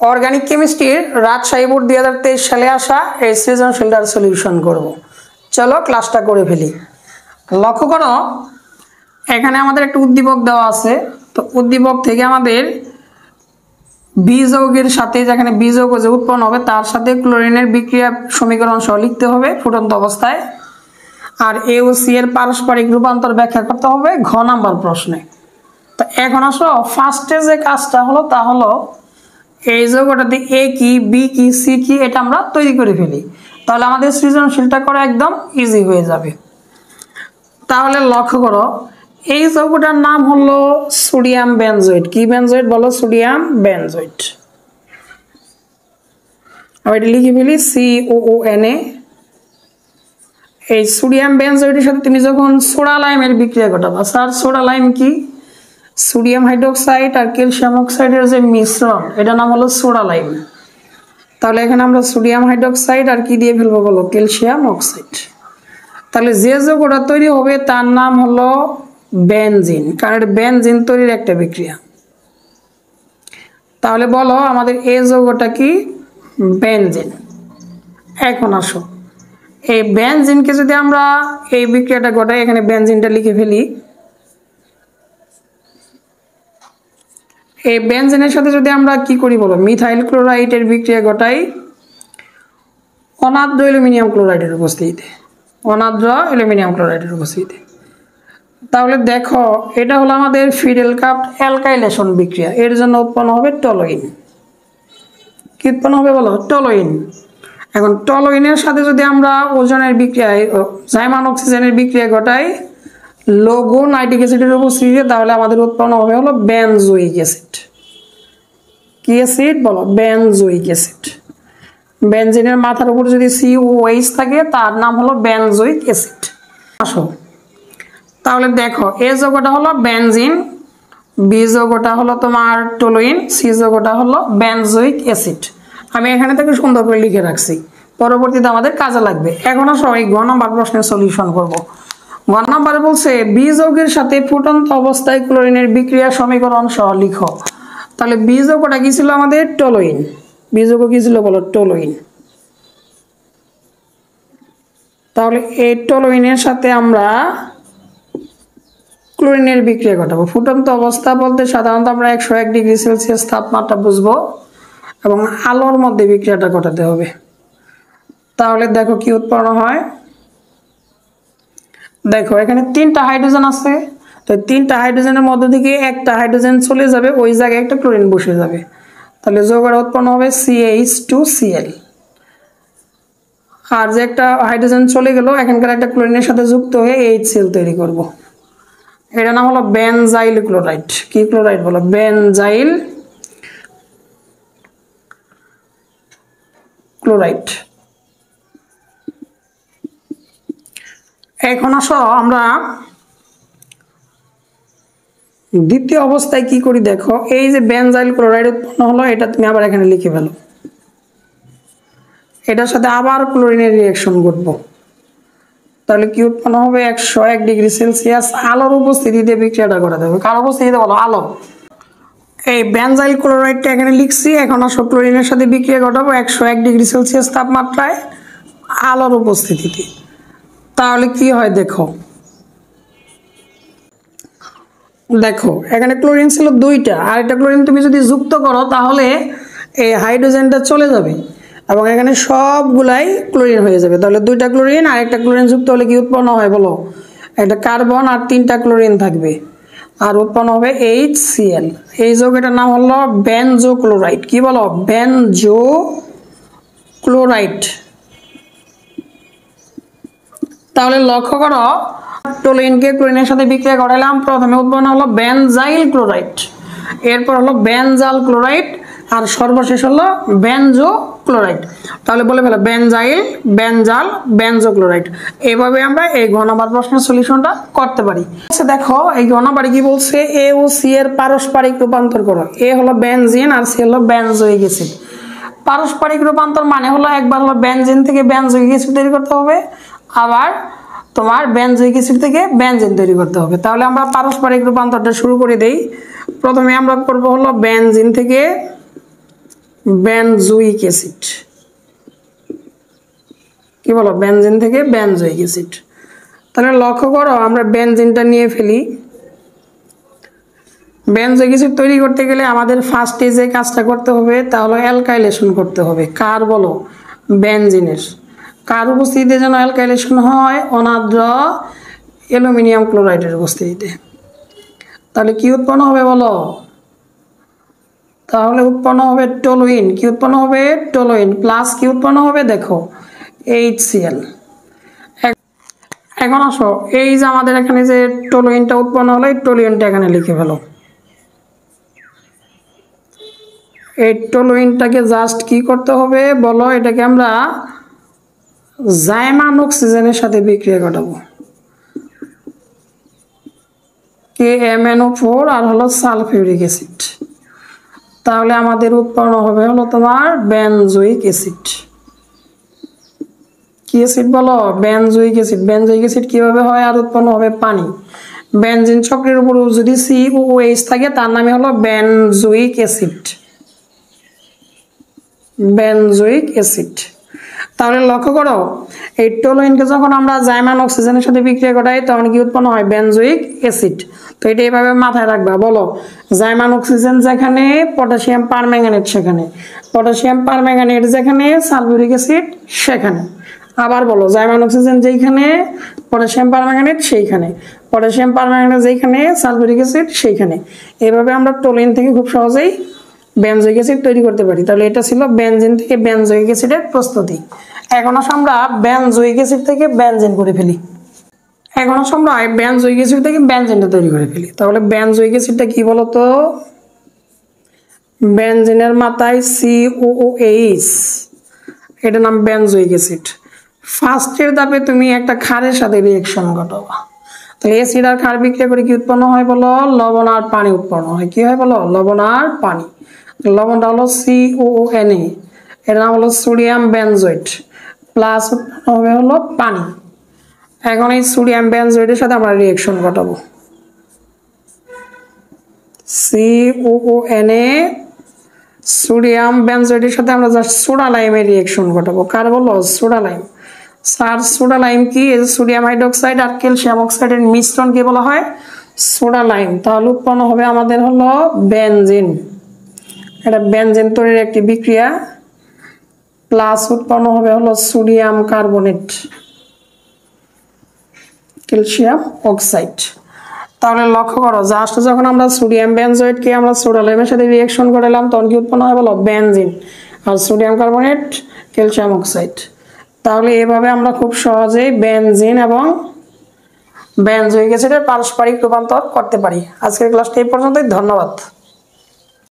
Organic কেমিস্ট্রির Rajshahi board 2023 সালে আসা এই সৃজনশীলটার সলিউশন করব। চলো ক্লাসটা করে ফেলি। লক্ষ্য করো, এখানে আমাদের একটা উদ্দীপক দেওয়া আছে। তো উদ্দীপক থেকে আমাদের বি যৌগের সাথে, যেখানে বি যৌগ যে উৎপন্ন হবে তার সাথে ক্লোরিনের বিক্রিয়া সমীকরণ সহ লিখতে হবে ফুটন্ত অবস্থায়। আর এ ও সি এর পারস্পরিক রূপান্তর ব্যাখ্যা করতে হবে ঘ নাম্বার প্রশ্নে। তো এখন আসো, ফার্স্টে যে কাজটা হলো তা হলো এই যৌগটাতে এ কি, বি কি, সি কি এটা আমরা তৈরি করে ফেলি, তাহলে আমাদের সৃজনশীলটা করা একদম ইজি হয়ে যাবে। তাহলে লক্ষ্য করো, এই যৌগটার নাম হলো সোডিয়াম বেনজয়েড। কি বেনজয়েড বলো? Sodium benzoate. এটা লিখে ফেলি COONA। এই সোডিয়াম বেনজয়েডের সাথে তুমি যখন সোডা লাইমের বিক্রিয়া ঘটাবা, স্যার সোডা লাইম কি? সোডিয়াম হাইড্রোক্সাইড আর ক্যালসিয়াম অক্সাইডের যে মিশ্রণ, এটা নাম হলো সোডা লাইম। তাহলে এখানে আমরা সোডিয়াম হাইড্রোক্সাইড আর কি দিয়ে ফেলবো বলো? Calcium oxide. তাহলে যে যৌগটা তৈরি হবে তার নাম হলো বেনজিন, কারণ এটা বেনজিন তৈরির একটা বিক্রিয়া। তাহলে বলো আমাদের এই যৌগটা কি? বেনজিন। এখন আসো, এই বেনজিনকে যদি আমরা এই বিক্রিয়াটা ঘটাই, এখানে বেনজিনটা লিখে ফেলি। এই বেনজিনের সাথে যদি আমরা কি করি বলো? মিথাইল ক্লোরাইডের বিক্রিয়া ঘটাই অনাদ্র অ্যালুমিনিয়াম ক্লোরাইডের উপস্থিতিতে, অনাদ্র অ্যালুমিনিয়াম ক্লোরাইডের উপস্থিতিতে। তাহলে দেখো, এটা হলো আমাদের ফিডেল কাপ অ্যালকাইলেশন বিক্রিয়া, এর জন্য উৎপন্ন হবে টলোইন। কি উৎপন্ন হবে বলো? টলোইন। এখন টলোইনের সাথে যদি আমরা ওজনের বিক্রিয়ায় জাইমান অক্সিজেনের বিক্রিয়া ঘটাই লঘু নাইট্রিক অ্যাসিডের উপস্থিতিতে, তাহলে আমাদের উৎপন্ন হবে হলো বেনজোইক অ্যাসিড। কি অ্যাসিড বলো? Benzoic acid. বেনজিনের মাথার উপর যদি COH থাকে তার নাম হলো বেনজোইক অ্যাসিড। আসো, তাহলে দেখো এ যৌগটা হলো বেনজিন, বি যৌগটা হলো তোমার টলোইন, সি যৌগটা হলো বেনজোইক অ্যাসিড। আমি এখানে থেকে সুন্দর করে লিখে রাখছি, পরবর্তীতে আমাদের কাজে লাগবে। এখন আসো এই ঘ নম্বর প্রশ্নের সলিউশন করব। ঘ নম্বরে বলছে বি যৌগের সাথে ফুটন্ত অবস্থায় ক্লোরিনের বিক্রিয়া সমীকরণ সহ লিখো। তাহলে বি যৌগটা কি ছিল আমাদের? টলোইন। বি যৌগ কি ছিল বলো? টলোইন। তাহলে এই টলোইনের সাথে আমরা ক্লোরিনের বিক্রিয়া ঘটাবো। ফুটন্ত অবস্থা বলতে সাধারণত আমরা 101 ডিগ্রি সেলসিয়াস তাপমাত্রা বুঝবো এবং আলোর মধ্যে বিক্রিয়াটা ঘটাতে হবে। তাহলে দেখো কি উৎপন্ন হয়। দেখো এখানে 3টা হাইড্রোজেন আছে, তো 3টা হাইড্রোজেনের মধ্যে থেকে একটা হাইড্রোজেন চলে যাবে, ওই জায়গায় একটা ক্লোরিন বসে যাবে। তাহলে যৌগটা উৎপন্ন হবে CH2Cl। আর যে একটা হাইড্রোজেন চলে গেল, এখানকার একটা ক্লোরিনের সাথে যুক্ত হয়ে HCl তৈরি করব। এটা নাম হলো বেনজাইল ক্লোরাইড। কি ক্লোরাইড বলো? Benzyl chloride. এখন আসো আমরা দ্বিতীয় অবস্থায় কি করি দেখো। এই যে বেনজাইল ক্লোরাইড উৎপন্ন হলো, এটা তুমি আবার এখানে লিখে ফেলো। এটার সাথে আবার ক্লোরিনের রিঅ্যাকশন ঘটবো, তাহলে কি উৎপন্ন হবে? 101 ডিগ্রি সেলসিয়াস আলোর উপস্থিতিতে বিক্রিয়াটা ঘটাতে হবে। কার উপস্থিতিতে বলো? আলো। এই বেনজাইল ক্লোরাইডটা এখানে লিখছি। এখন আসো ক্লোরিনের সাথে বিক্রিয়া ঘটাবো 101 ডিগ্রি সেলসিয়াস তাপমাত্রায় আলোর উপস্থিতিতে। তাহলে কি হয় দেখো, দেখো এখানে ক্লোরিন ছিল 2টা, আর একটা ক্লোরিন তুমি যদি যুক্ত করো তাহলে এই হাইড্রোজেনটা চলে যাবে এবং এখানে সবগুলাই ক্লোরিন হয়ে যাবে। তাহলে 2টা ক্লোরিন আর একটা ক্লোরিন যুক্ত হলে কি উৎপন্ন হয় বলো? একটা কার্বন আর 3টা ক্লোরিন থাকবে, আর উৎপন্ন হবে HCl। এই যৌগটার নাম হলো বেনজো ক্লোরাইড। কি বলো? বেনজো ক্লোরাইড। তাহলে লক্ষ্য করো, টলোইনকে ক্লোরিনের সাথে বিক্রিয়া ঘটালাম, প্রথমে উৎপন্ন হলো বেনজাইল ক্লোরাইড, এরপর হলো বেনজাল ক্লোরাইড, আর সর্বশেষ হলো বেনজো ক্লোরাইড। তাহলে বলে ফেলো বেনজাইল, বেনজাল, বেনজো ক্লোরাইড। এইভাবে আমরা এই ঘ নম্বর প্রশ্নের সলিউশনটা করতে পারি। আচ্ছা দেখো, এই ঘ নম্বরে কি বলছে? এ ও সি এর পারস্পরিক রূপান্তর করো। এ হলো বেনজিন আর সি হলো বেনজোইক অ্যাসিড। পারস্পরিক রূপান্তর মানে হলো একবার হলো বেনজিন থেকে বেনজোইক অ্যাসিড তৈরি করতে হবে, আবার তোমার বেনজোইক অ্যাসিড থেকে বেনজিন তৈরি করতে হবে। তাহলে আমরা পারস্পরিক রূপান্তরটা শুরু করে দেই। প্রথমে আমরা করব হলো বেনজিন থেকে বেনজোইক অ্যাসিড। কি বলো, বেনজিন থেকে বেনজোইক অ্যাসিড। তাহলে লক্ষ্য করো, আমরা বেনজিনটা নিয়ে ফেলি। বেনজোইক অ্যাসিড তৈরি করতে গেলে আমাদের ফার্স্টে যে কাজটা করতে হবে তা হলো অ্যালকাইলেশন করতে হবে। কার বলো, বেনজিনের। কার উপস্থিতিতে যেন অ্যালকাইলেশন হয়, অনার্দ্র অ্যালুমিনিয়াম ক্লোরাইডের উপস্থিতিতে। তাহলে কি উৎপন্ন হবে বলো, তাহলে উৎপন্ন হবে টলুইন। কি উৎপন্ন হবে, টলুইন। প্লাস কি উৎপন্ন হবে দেখো, HCl। এখন আসো, এই যে আমাদের এখানে যে টলুইনটা উৎপন্ন হলো, এই টলুইনটা এখানে লিখে ফেলো। এই টলুইনটাকে জাস্ট কি করতে হবে বলো, এটাকে আমরা জাইমান অক্সিজেনের সাথে বিক্রিয়া ঘটাবো। KMnO4 আর হলো সালফিউরিক অ্যাসিড। তাহলে আমাদের উৎপন্ন হবে হলো তোমার বেনজোইক অ্যাসিড। কি অ্যাসিড বলো, বেনজোইক অ্যাসিড। বেনজোইক অ্যাসিড কিভাবে হয়, আর উৎপন্ন হবে পানি। বেনজিন চক্রের উপর যদি COOH থাকে তার নামে হলো বেনজোইক অ্যাসিড। Benzoic acid. তাহলে লক্ষ্য করো, এই টলুইনকে যখন আমরা জাইমান অক্সিজেনের সাথে বিক্রিয়া ঘটাই তখন কি উৎপন্ন হয়, বেনজোইক অ্যাসিড। তো এটা এইভাবে মাথায় রাখবা। বলো, জাইমান অক্সিজেন যেখানে, পটাশিয়াম পারম্যাঙ্গানেট সেখানে, পটাশিয়াম পারম্যাঙ্গানেট যেখানে, সালফিউরিক অ্যাসিড সেখানে। আবার বলো, জাইমান অক্সিজেন যেখানে, পটাশিয়াম পারম্যাঙ্গানেট সেইখানে, পটাশিয়াম পারম্যাঙ্গানেট যেখানে, সালফিউরিক অ্যাসিড সেইখানে। এভাবে আমরা টলুইন থেকে খুব সহজেই বেনজোইক অ্যাসিড তৈরি করতে পারি। তাহলে এটা ছিল বেনজিন থেকে বেনজোইক অ্যাসিডের প্রস্তুতি। এখন আসো আমরা বেনজোইক অ্যাসিড থেকে বেনজিন করে ফেলি। এখন আসো আমরা বেনজোইক অ্যাসিড থেকে বেনজিনটা তৈরি করে ফেলি। তাহলে বেনজোইক অ্যাসিডটা কি বলতো, বেনজিনের মাথায় COOH, এটার নাম বেনজোইক অ্যাসিড। ফার্স্টের ধাপে তুমি একটা ক্ষারের সাথে রিঅ্যাকশন ঘটাবা। তাহলে অ্যাসিড আর ক্ষার বিক্রিয়া করে কি উৎপন্ন হয় বলো, লবণ আর পানি উৎপন্ন হয়। কি হয় বলো, লবণ আর পানি। লবণটা হলো COONA, এর নাম হলো সোডিয়াম বেনজোয়েট। প্লাস উৎপন্ন হবে হলো পানি। এখন এই সোডিয়াম বেনজোয়েটের সাথে আমরা রিঅ্যাকশন ঘটাবো। COONA, সোডিয়াম বেনজোয়েটের সাথে আমরা জাস্ট সোডা লাইমের রিঅ্যাকশন ঘটাবো। কার বলো, soda lime. Sir soda lime কি, এই যে সোডিয়াম হাইড্রোক্সাইড আর ক্যালসিয়াম অক্সাইডের মিশ্রণকে বলা হয় সোডা লাইম। তাহলে উৎপন্ন হবে আমাদের হলো বেনজিন। এটা বেনজিন তৈরির একটি বিক্রিয়া। প্লাস উৎপন্ন হবে হলো সোডিয়াম কার্বনেট, ক্যালসিয়াম অক্সাইড। তাহলে লক্ষ্য করো, জাস্ট যখন আমরা সোডিয়াম বেনজোয়েটকে আমরা সোডা লাইমের সাথে রিঅ্যাকশন করালাম তখন কি উৎপন্ন হয় বলো, বেনজিন আর সোডিয়াম কার্বনেট, ক্যালসিয়াম অক্সাইড। তাহলে এভাবে আমরা খুব সহজেই বেনজিন এবং বেনজোইক অ্যাসিডের পারস্পরিক রূপান্তর করতে পারি। আজকের ক্লাসটা এই পর্যন্তই। ধন্যবাদ।